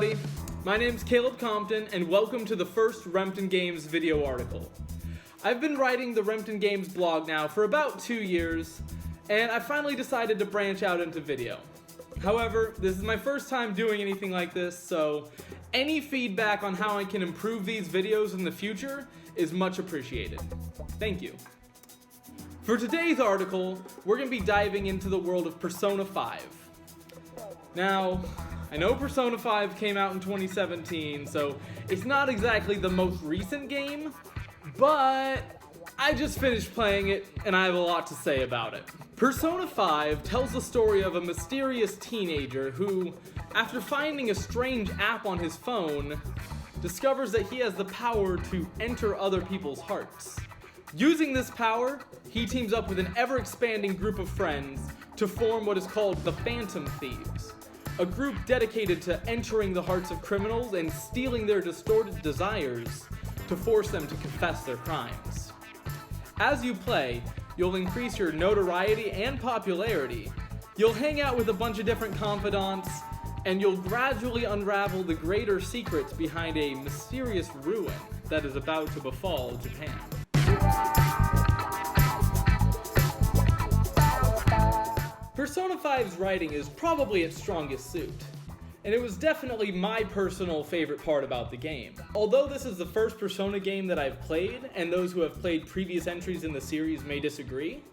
everybody, my name's Caleb Compton and welcome to the first Rempton Games video article. I've been writing the Rempton Games blog now for about 2 years, and I finally decided to branch out into video. However, this is my first time doing anything like this, so any feedback on how I can improve these videos in the future is much appreciated. Thank you. For today's article, we're going to be diving into the world of Persona 5. Now, I know Persona 5 came out in 2017, so it's not exactly the most recent game, but I just finished playing it and I have a lot to say about it. Persona 5 tells the story of a mysterious teenager who, after finding a strange app on his phone, discovers that he has the power to enter other people's hearts. Using this power, he teams up with an ever-expanding group of friends to form what is called the Phantom Thieves, a group dedicated to entering the hearts of criminals and stealing their distorted desires to force them to confess their crimes. As you play, you'll increase your notoriety and popularity, you'll hang out with a bunch of different confidants, and you'll gradually unravel the greater secrets behind a mysterious ruin that is about to befall Japan. Persona 5's writing is probably its strongest suit, and it was definitely my personal favorite part about the game. Although this is the first Persona game that I've played, and those who have played previous entries in the series may disagree,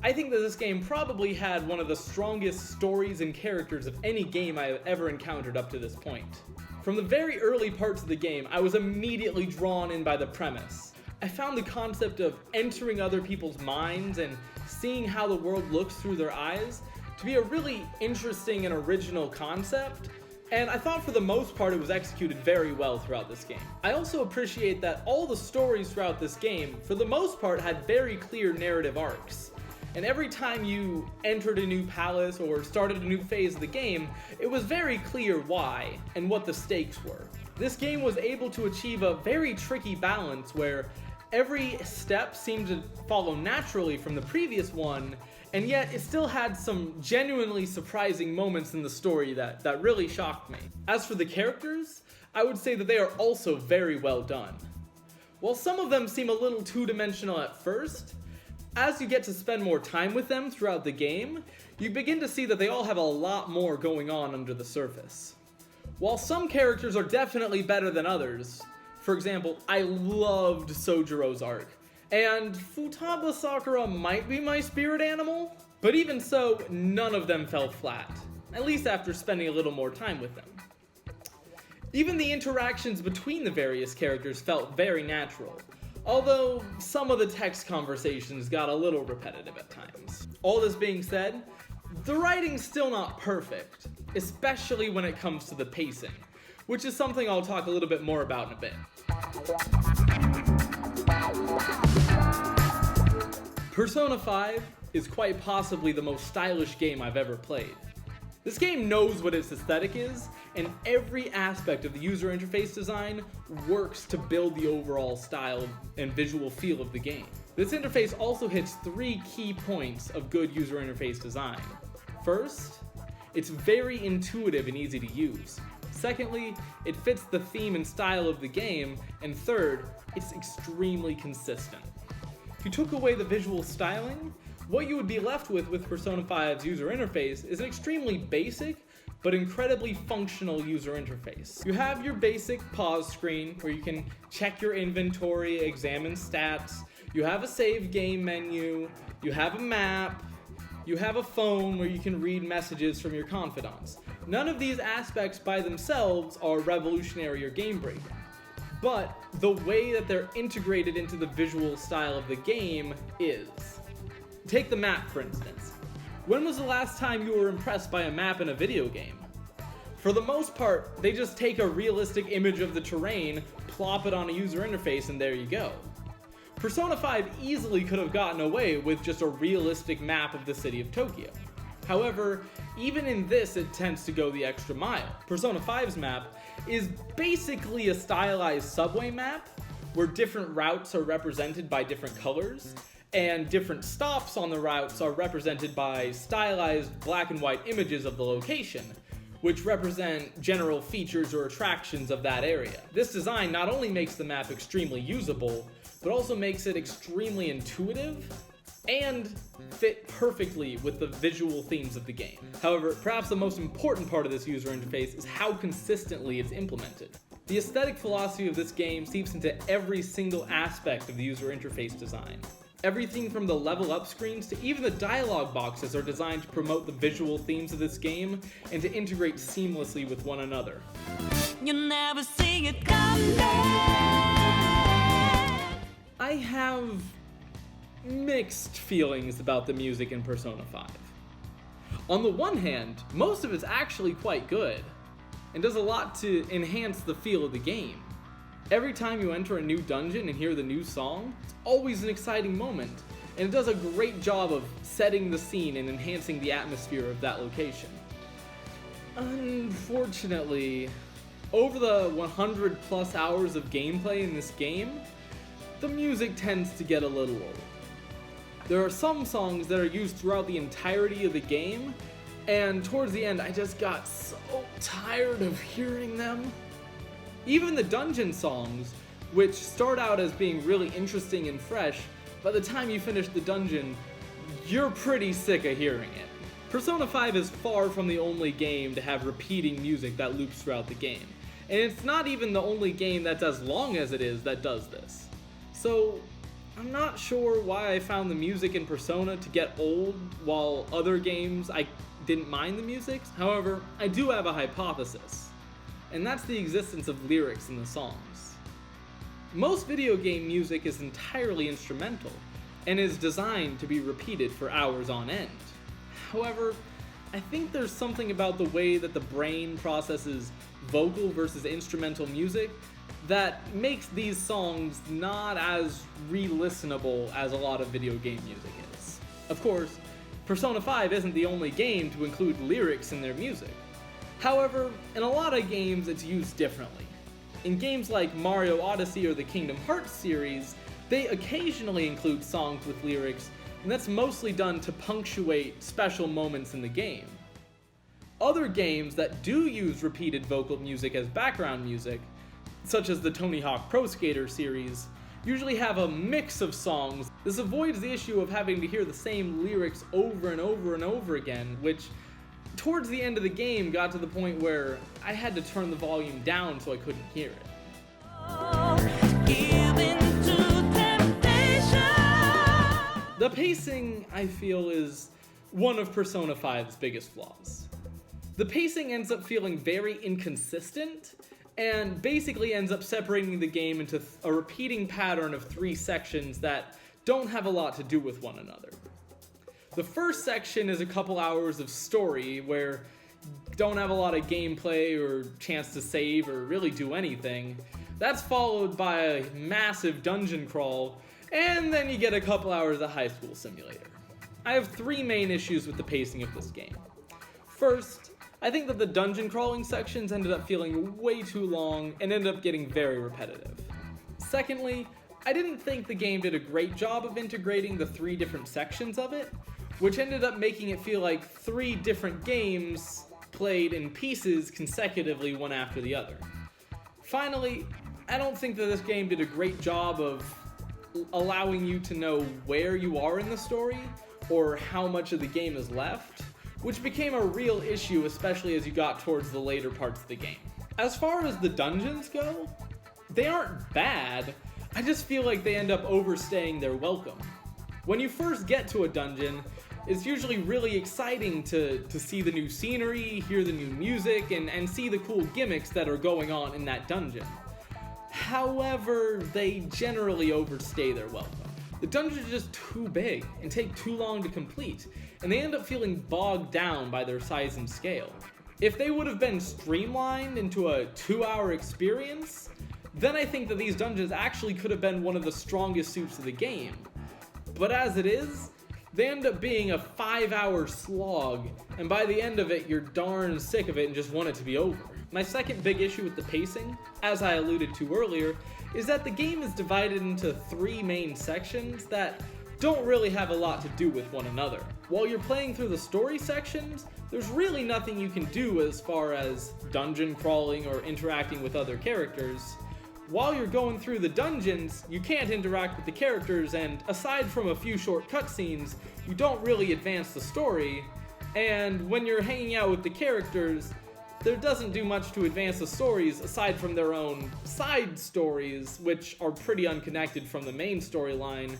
I think that this game probably had one of the strongest stories and characters of any game I have ever encountered up to this point. From the very early parts of the game, I was immediately drawn in by the premise. I found the concept of entering other people's minds and seeing how the world looks through their eyes to be a really interesting and original concept, and I thought for the most part it was executed very well throughout this game. I also appreciate that all the stories throughout this game, for the most part, had very clear narrative arcs. And every time you entered a new palace or started a new phase of the game, it was very clear why and what the stakes were. This game was able to achieve a very tricky balance where every step seemed to follow naturally from the previous one, and yet it still had some genuinely surprising moments in the story that really shocked me. As for the characters, I would say that they are also very well done. While some of them seem a little two-dimensional at first, as you get to spend more time with them throughout the game, you begin to see that they all have a lot more going on under the surface. While some characters are definitely better than others, for example, I loved Sojiro's arc, and Futaba Sakura might be my spirit animal, but even so, none of them fell flat, at least after spending a little more time with them. Even the interactions between the various characters felt very natural, although some of the text conversations got a little repetitive at times. All this being said, the writing's still not perfect, especially when it comes to the pacing, which is something I'll talk a little bit more about in a bit. Persona 5 is quite possibly the most stylish game I've ever played. This game knows what its aesthetic is, and every aspect of the user interface design works to build the overall style and visual feel of the game. This interface also hits 3 key points of good user interface design. First, it's very intuitive and easy to use. Secondly, it fits the theme and style of the game, and third, it's extremely consistent. If you took away the visual styling, what you would be left with Persona 5's user interface is an extremely basic, but incredibly functional user interface. You have your basic pause screen, where you can check your inventory, examine stats, you have a save game menu, you have a map, you have a phone where you can read messages from your confidants. None of these aspects by themselves are revolutionary or game-breaking, but the way that they're integrated into the visual style of the game is. Take the map, for instance. When was the last time you were impressed by a map in a video game? For the most part, they just take a realistic image of the terrain, plop it on a user interface, and there you go. Persona 5 easily could have gotten away with just a realistic map of the city of Tokyo. However, even in this, it tends to go the extra mile. Persona 5's map is basically a stylized subway map, where different routes are represented by different colors, and different stops on the routes are represented by stylized black and white images of the location, which represent general features or attractions of that area. This design not only makes the map extremely usable, but also makes it extremely intuitive and fit perfectly with the visual themes of the game. However, perhaps the most important part of this user interface is how consistently it's implemented. The aesthetic philosophy of this game seeps into every single aspect of the user interface design. Everything from the level up screens to even the dialogue boxes are designed to promote the visual themes of this game and to integrate seamlessly with one another. You'll never see it coming. I have mixed feelings about the music in Persona 5. On the one hand, most of it's actually quite good, and does a lot to enhance the feel of the game. Every time you enter a new dungeon and hear the new song, it's always an exciting moment, and it does a great job of setting the scene and enhancing the atmosphere of that location. Unfortunately, over the 100 plus hours of gameplay in this game, the music tends to get a little old. There are some songs that are used throughout the entirety of the game, and towards the end I just got so tired of hearing them. Even the dungeon songs, which start out as being really interesting and fresh, by the time you finish the dungeon, you're pretty sick of hearing it. Persona 5 is far from the only game to have repeating music that loops throughout the game, and it's not even the only game that's as long as it is that does this. So, I'm not sure why I found the music in Persona to get old, while other games I didn't mind the music. However, I do have a hypothesis, and that's the existence of lyrics in the songs. Most video game music is entirely instrumental, and is designed to be repeated for hours on end. However, I think there's something about the way that the brain processes vocal versus instrumental music that makes these songs not as re-listenable as a lot of video game music is. Of course, Persona 5 isn't the only game to include lyrics in their music. However, in a lot of games it's used differently. In games like Mario Odyssey or the Kingdom Hearts series, they occasionally include songs with lyrics, and that's mostly done to punctuate special moments in the game. Other games that do use repeated vocal music as background music, such as the Tony Hawk Pro Skater series, usually have a mix of songs. This avoids the issue of having to hear the same lyrics over and over and over again, which towards the end of the game got to the point where I had to turn the volume down so I couldn't hear it. The pacing, I feel, is one of Persona 5's biggest flaws. The pacing ends up feeling very inconsistent, and basically ends up separating the game into a repeating pattern of 3 sections that don't have a lot to do with one another. The first section is a couple hours of story where you don't have a lot of gameplay or chance to save or really do anything. That's followed by a massive dungeon crawl, and then you get a couple hours of High School Simulator. I have 3 main issues with the pacing of this game. First, I think that the dungeon crawling sections ended up feeling way too long and ended up getting very repetitive. Secondly, I didn't think the game did a great job of integrating the 3 different sections of it, which ended up making it feel like 3 different games played in pieces consecutively one after the other. Finally, I don't think that this game did a great job of allowing you to know where you are in the story or how much of the game is left, which became a real issue, especially as you got towards the later parts of the game. As far as the dungeons go, they aren't bad, I just feel like they end up overstaying their welcome. When you first get to a dungeon, it's usually really exciting to see the new scenery, hear the new music, and see the cool gimmicks that are going on in that dungeon. However, they generally overstay their welcome. The dungeons are just too big and take too long to complete, and they end up feeling bogged down by their size and scale. If they would have been streamlined into a 2-hour experience, then I think that these dungeons actually could have been one of the strongest suits of the game. But as it is, they end up being a 5-hour slog, and by the end of it, you're darn sick of it and just want it to be over. My second big issue with the pacing, as I alluded to earlier, is that the game is divided into 3 main sections that don't really have a lot to do with one another. While you're playing through the story sections, there's really nothing you can do as far as dungeon crawling or interacting with other characters. While you're going through the dungeons, you can't interact with the characters, and aside from a few short cutscenes, you don't really advance the story. And when you're hanging out with the characters, there doesn't do much to advance the stories aside from their own side stories, which are pretty unconnected from the main storyline,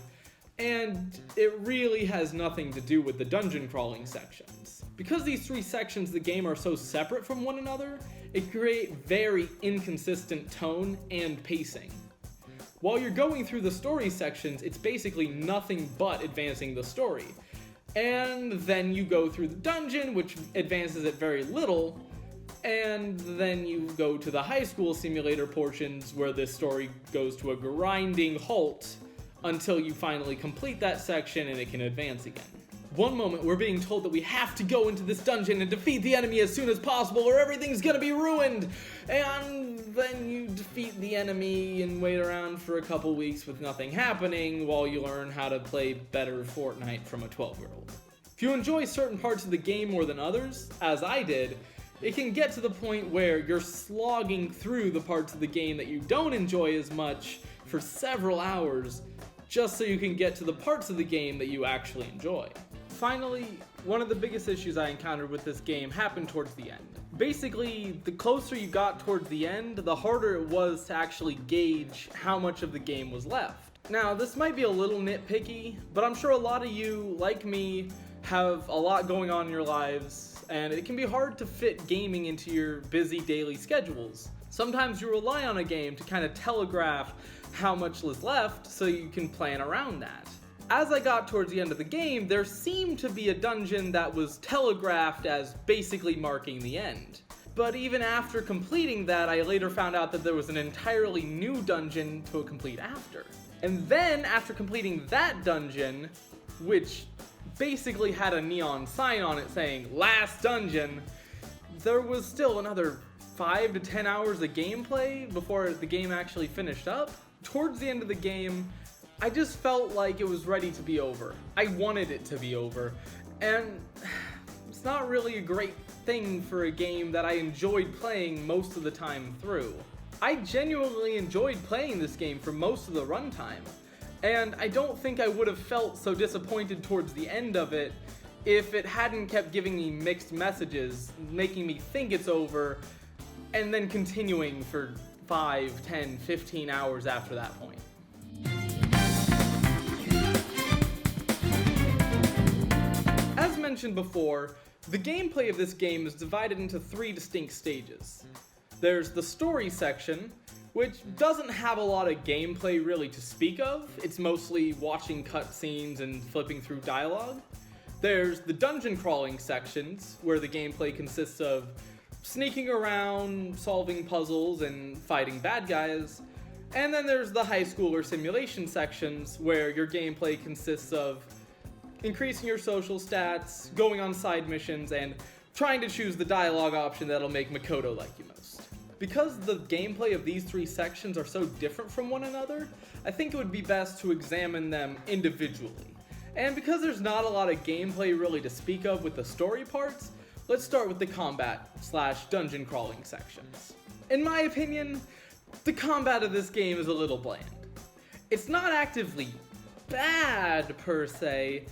and it really has nothing to do with the dungeon crawling sections. Because these three sections of the game are so separate from one another, it creates very inconsistent tone and pacing. While you're going through the story sections, it's basically nothing but advancing the story. And then you go through the dungeon, which advances it very little, and then you go to the high school simulator portions where this story goes to a grinding halt until you finally complete that section and it can advance again. One moment we're being told that we have to go into this dungeon and defeat the enemy as soon as possible or everything's gonna be ruined! And then you defeat the enemy and wait around for a couple weeks with nothing happening while you learn how to play better Fortnite from a 12-year-old. If you enjoy certain parts of the game more than others, as I did, it can get to the point where you're slogging through the parts of the game that you don't enjoy as much for several hours just so you can get to the parts of the game that you actually enjoy. Finally, one of the biggest issues I encountered with this game happened towards the end. Basically, the closer you got towards the end, the harder it was to actually gauge how much of the game was left. Now, this might be a little nitpicky, but I'm sure a lot of you, like me, have a lot going on in your lives, and it can be hard to fit gaming into your busy daily schedules. Sometimes you rely on a game to kind of telegraph how much is left so you can plan around that. As I got towards the end of the game, there seemed to be a dungeon that was telegraphed as basically marking the end. But even after completing that, I later found out that there was an entirely new dungeon to complete after. And then, after completing that dungeon, which basically had a neon sign on it saying, "Last Dungeon," there was still another 5 to 10 hours of gameplay before the game actually finished up. Towards the end of the game, I just felt like it was ready to be over. I wanted it to be over, and it's not really a great thing for a game that I enjoyed playing most of the time through. I genuinely enjoyed playing this game for most of the runtime, and I don't think I would have felt so disappointed towards the end of it if it hadn't kept giving me mixed messages, making me think it's over, and then continuing for 5, 10, 15 hours after that point. As mentioned before, the gameplay of this game is divided into 3 distinct stages. There's the story section, which doesn't have a lot of gameplay really to speak of. It's mostly watching cutscenes and flipping through dialogue. There's the dungeon crawling sections, where the gameplay consists of sneaking around, solving puzzles, and fighting bad guys. And then there's the high school or simulation sections, where your gameplay consists of increasing your social stats, going on side missions, and trying to choose the dialogue option that'll make Makoto like you most. Because the gameplay of these 3 sections are so different from one another, I think it would be best to examine them individually. And because there's not a lot of gameplay really to speak of with the story parts, let's start with the combat/dungeon crawling sections. In my opinion, the combat of this game is a little bland. It's not actively bad per se,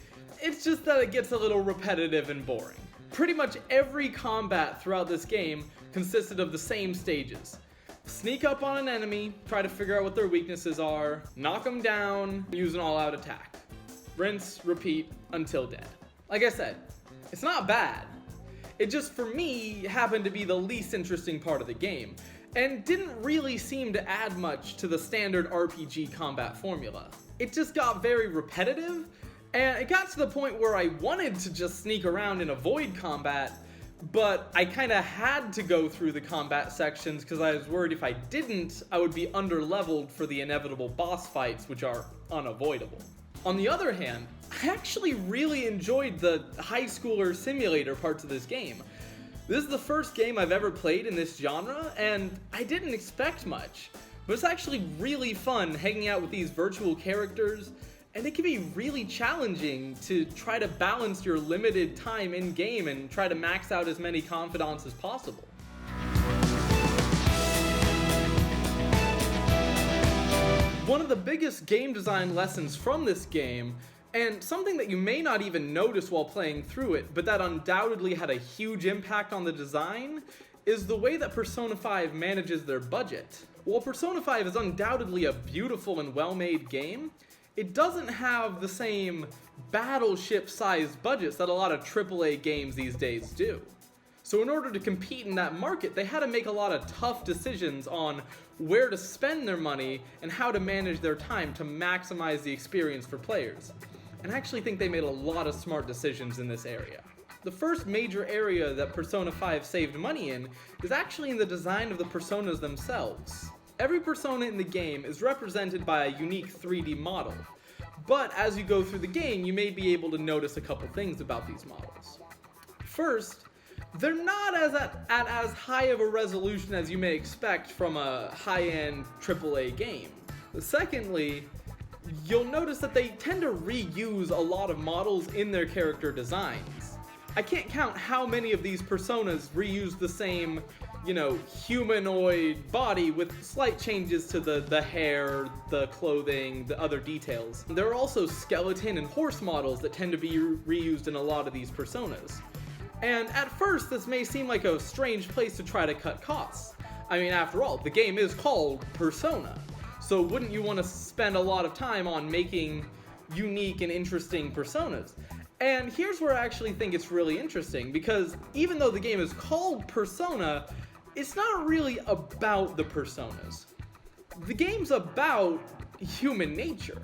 it's just that it gets a little repetitive and boring. Pretty much every combat throughout this game consisted of the same stages. Sneak up on an enemy, try to figure out what their weaknesses are, knock them down, use an all-out attack. Rinse, repeat, until dead. Like I said, it's not bad. It just, for me, happened to be the least interesting part of the game, and didn't really seem to add much to the standard RPG combat formula. It just got very repetitive, and it got to the point where I wanted to just sneak around and avoid combat, but I kinda had to go through the combat sections because I was worried if I didn't, I would be underleveled for the inevitable boss fights, which are unavoidable. On the other hand, I actually really enjoyed the high schooler simulator parts of this game. This is the first game I've ever played in this genre, and I didn't expect much, but it's actually really fun hanging out with these virtual characters and it can be really challenging to try to balance your limited time in game and try to max out as many confidants as possible. One of the biggest game design lessons from this game, and something that you may not even notice while playing through it, but that undoubtedly had a huge impact on the design, is the way that Persona 5 manages their budget. While Persona 5 is undoubtedly a beautiful and well-made game, it doesn't have the same battleship-sized budgets that a lot of AAA games these days do. So in order to compete in that market, they had to make a lot of tough decisions on where to spend their money and how to manage their time to maximize the experience for players. And I actually think they made a lot of smart decisions in this area. The first major area that Persona 5 saved money in is actually in the design of the personas themselves. Every persona in the game is represented by a unique 3D model, but as you go through the game, you may be able to notice a couple things about these models. First, they're not at as high of a resolution as you may expect from a high-end AAA game. Secondly, you'll notice that they tend to reuse a lot of models in their character designs. I can't count how many of these personas reuse the same, humanoid body with slight changes to the hair, the clothing, the other details. There are also skeleton and horse models that tend to be reused in a lot of these personas. And at first, this may seem like a strange place to try to cut costs. I mean, after all, the game is called Persona. So wouldn't you want to spend a lot of time on making unique and interesting personas? And here's where I actually think it's really interesting, because even though the game is called Persona, it's not really about the personas. The game's about human nature.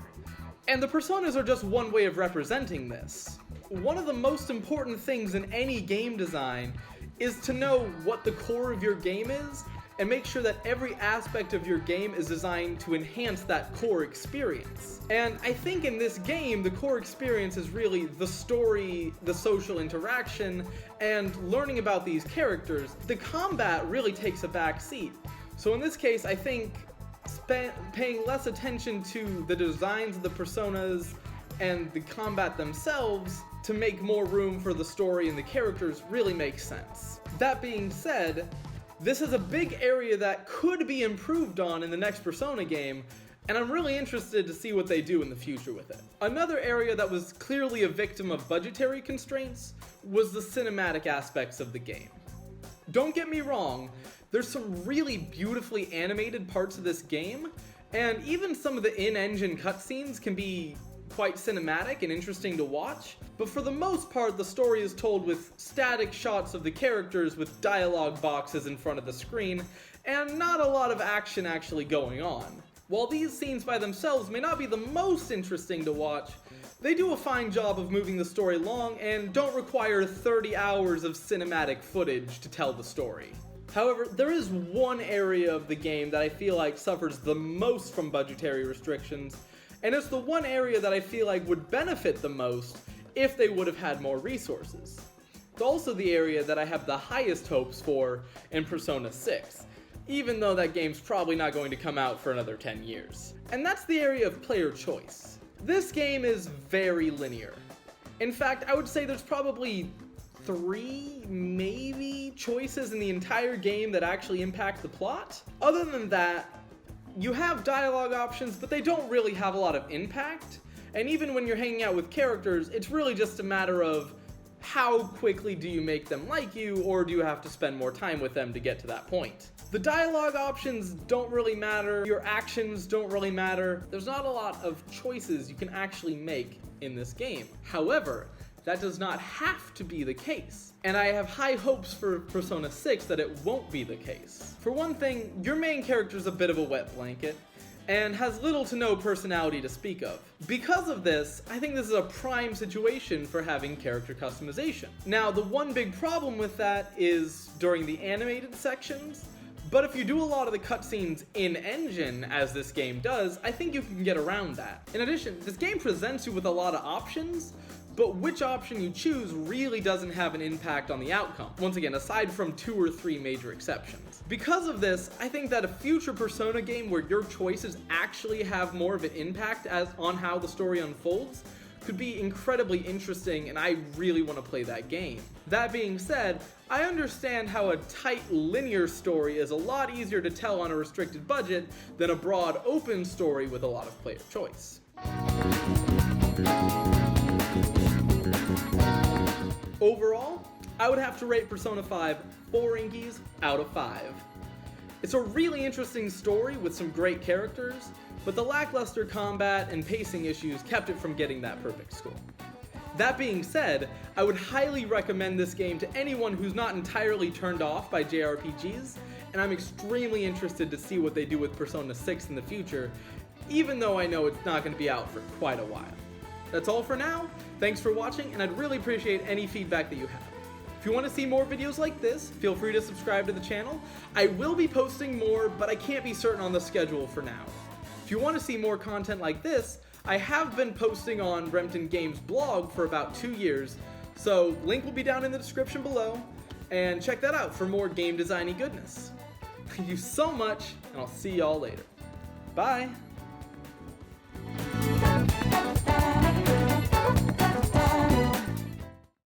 And the personas are just one way of representing this. One of the most important things in any game design is to know what the core of your game is and make sure that every aspect of your game is designed to enhance that core experience. And I think in this game, the core experience is really the story, the social interaction, and learning about these characters. The combat really takes a back seat. So in this case, I think paying less attention to the designs of the personas and the combat themselves to make more room for the story and the characters really makes sense. That being said, this is a big area that could be improved on in the next Persona game, and I'm really interested to see what they do in the future with it. Another area that was clearly a victim of budgetary constraints was the cinematic aspects of the game. Don't get me wrong, there's some really beautifully animated parts of this game, and even some of the in-engine cutscenes can be quite cinematic and interesting to watch, but for the most part the story is told with static shots of the characters with dialogue boxes in front of the screen, and not a lot of action actually going on. While these scenes by themselves may not be the most interesting to watch, they do a fine job of moving the story along and don't require 30 hours of cinematic footage to tell the story. However, there is one area of the game that I feel like suffers the most from budgetary restrictions, and it's the one area that I feel like would benefit the most if they would have had more resources. It's also the area that I have the highest hopes for in Persona 6, even though that game's probably not going to come out for another 10 years. And that's the area of player choice. This game is very linear. In fact, I would say there's probably 3, maybe, choices in the entire game that actually impact the plot. Other than that, you have dialogue options, but they don't really have a lot of impact. And even when you're hanging out with characters, it's really just a matter of how quickly do you make them like you, or do you have to spend more time with them to get to that point. The dialogue options don't really matter, your actions don't really matter. There's not a lot of choices you can actually make in this game. However, that does not have to be the case. And I have high hopes for Persona 6 that it won't be the case. For one thing, your main character is a bit of a wet blanket, and has little to no personality to speak of. Because of this, I think this is a prime situation for having character customization. Now, the one big problem with that is during the animated sections, but if you do a lot of the cutscenes in-engine, as this game does, I think you can get around that. In addition, this game presents you with a lot of options, but which option you choose really doesn't have an impact on the outcome. Once again, aside from 2 or 3 major exceptions. Because of this, I think that a future Persona game where your choices actually have more of an impact on how the story unfolds could be incredibly interesting, and I really want to play that game. That being said, I understand how a tight linear story is a lot easier to tell on a restricted budget than a broad open story with a lot of player choice. Overall, I would have to rate Persona 5 4 Inkies out of 5. It's a really interesting story with some great characters, but the lackluster combat and pacing issues kept it from getting that perfect score. That being said, I would highly recommend this game to anyone who's not entirely turned off by JRPGs, and I'm extremely interested to see what they do with Persona 6 in the future, even though I know it's not going to be out for quite a while. That's all for now. Thanks for watching, and I'd really appreciate any feedback that you have. If you want to see more videos like this, feel free to subscribe to the channel. I will be posting more, but I can't be certain on the schedule for now. If you want to see more content like this, I have been posting on Rempton Games blog for about 2 years, so link will be down in the description below, and check that out for more game designy goodness. Thank you so much, and I'll see y'all later. Bye!